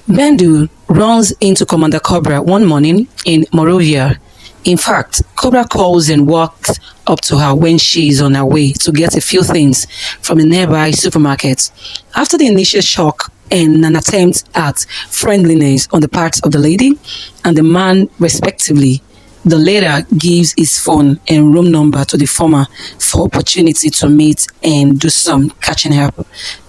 Bendu runs into Commander Cobra one morning in Morovia. In fact, Cobra calls and walks up to her when she is on her way to get a few things from a nearby supermarket. After the initial shock and an attempt at friendliness on the part of the lady and the man respectively, the latter gives his phone and room number to the former for opportunity to meet and do some catching up.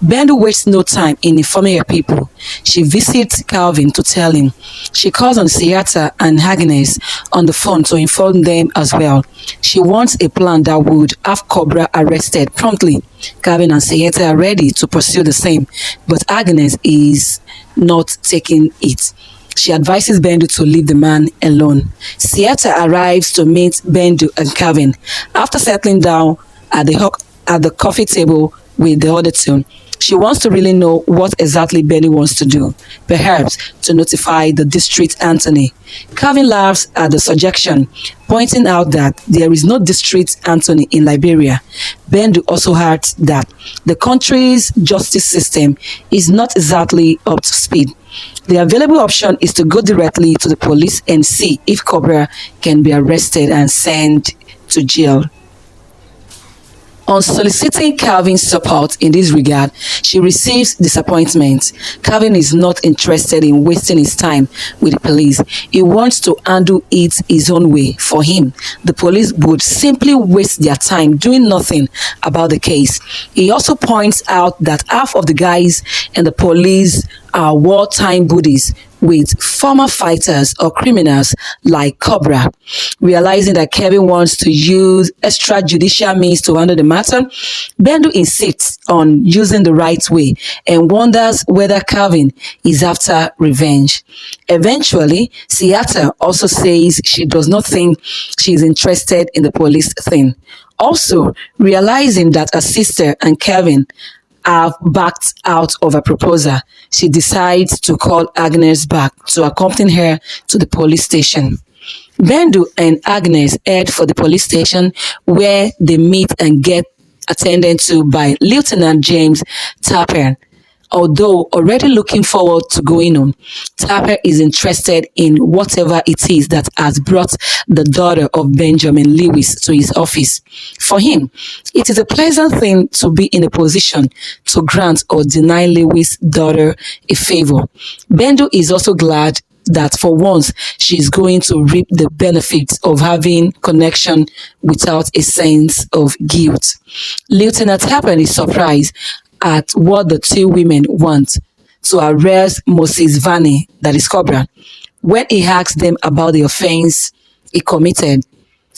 Bendu wastes no time in informing her people. She visits Calvin to tell him. She calls on Siata and Agnes on the phone to inform them as well. She wants a plan that would have Cobra arrested promptly. Calvin and Siata are ready to pursue the same, but Agnes is not taking it. She advises Bendu to leave the man alone. Siata arrives to meet Bendu and Calvin. After settling down at the coffee table with the other two, she wants to really know what exactly Bendu wants to do, perhaps to notify the district attorney. Calvin laughs at the suggestion, pointing out that there is no district attorney in Liberia. Bendu also adds that the country's justice system is not exactly up to speed. The available option is to go directly to the police and see if Cobra can be arrested and sent to jail. On soliciting Calvin's support in this regard, she receives disappointment. Calvin is not interested in wasting his time with the police. He wants to handle it his own way. For him, the police would simply waste their time doing nothing about the case. He also points out that half of the guys in the police are wartime buddies with former fighters or criminals like Cobra. Realizing that Kevin wants to use extrajudicial means to handle the matter, Bendu insists on using the right way and wonders whether Calvin is after revenge. Eventually, Siata also says she does not think she is interested in the police thing. Also, realizing that her sister and Kevin have backed out of her proposal, she decides to call Agnes back to accompany her to the police station. Bendu and Agnes head for the police station where they meet and get attended to by Lieutenant James Tapper. Although already looking forward to going home, Tapper is interested in whatever it is that has brought the daughter of Benjamin Lewis to his office. For him, it is a pleasant thing to be in a position to grant or deny Lewis' daughter a favor. Bendu is also glad that for once she is going to reap the benefits of having connection without a sense of guilt. Lieutenant Tapper is surprised at what the two women want: to arrest Moses Varney, that is Cobra. When he asks them about the offense he committed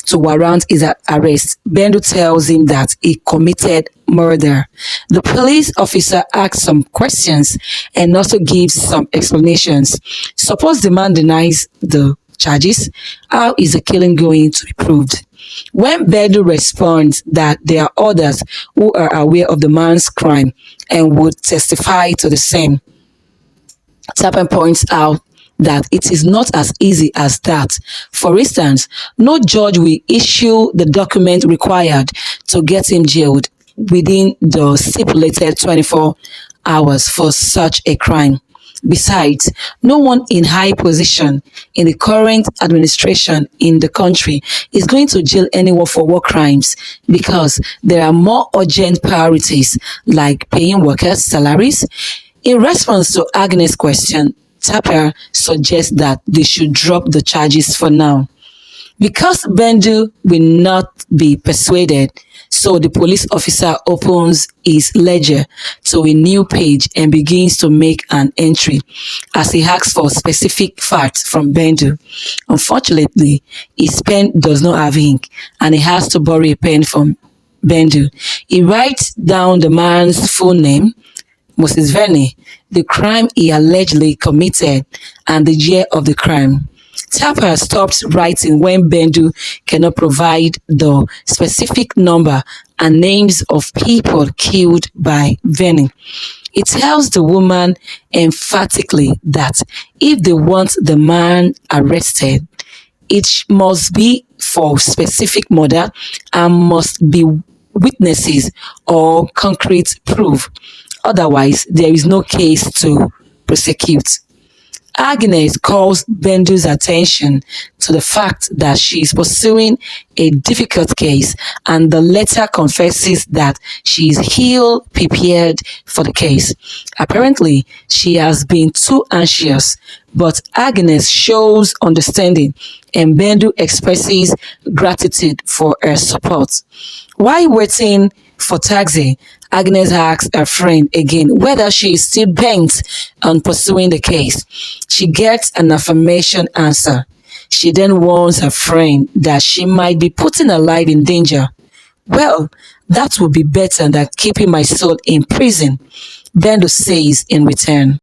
to warrant his arrest, Bendu tells him that he committed murder. The police officer asks some questions and also gives some explanations. Suppose the man denies the charges, how is the killing going to be proved? When Bendu responds that there are others who are aware of the man's crime and would testify to the same, Tappan points out that it is not as easy as that. For instance, no judge will issue the document required to get him jailed within the stipulated 24 hours for such a crime. Besides, no one in high position in the current administration in the country is going to jail anyone for war crimes because there are more urgent priorities like paying workers' salaries. In response to Agnes' question, Tapper suggests that they should drop the charges for now. Because Bendu will not be persuaded, so the police officer opens his ledger to a new page and begins to make an entry as he asks for specific facts from Bendu. Unfortunately, his pen does not have ink and he has to borrow a pen from Bendu. He writes down the man's full name, Moses Varney, the crime he allegedly committed, and the year of the crime. Tapper stops writing when Bendu cannot provide the specific number and names of people killed by Varney. He tells the woman emphatically that if they want the man arrested, it must be for specific murder and must be witnesses or concrete proof. Otherwise, there is no case to prosecute. Agnes calls Bendu's attention to the fact that she is pursuing a difficult case, and the letter confesses that she is ill prepared for the case. Apparently, she has been too anxious, but Agnes shows understanding and Bendu expresses gratitude for her support. While waiting for taxi, Agnes asks her friend again whether she is still bent on pursuing the case. She gets an affirmation answer. She then warns her friend that she might be putting her life in danger. Well, that would be better than keeping my soul in prison, Bendu says in return.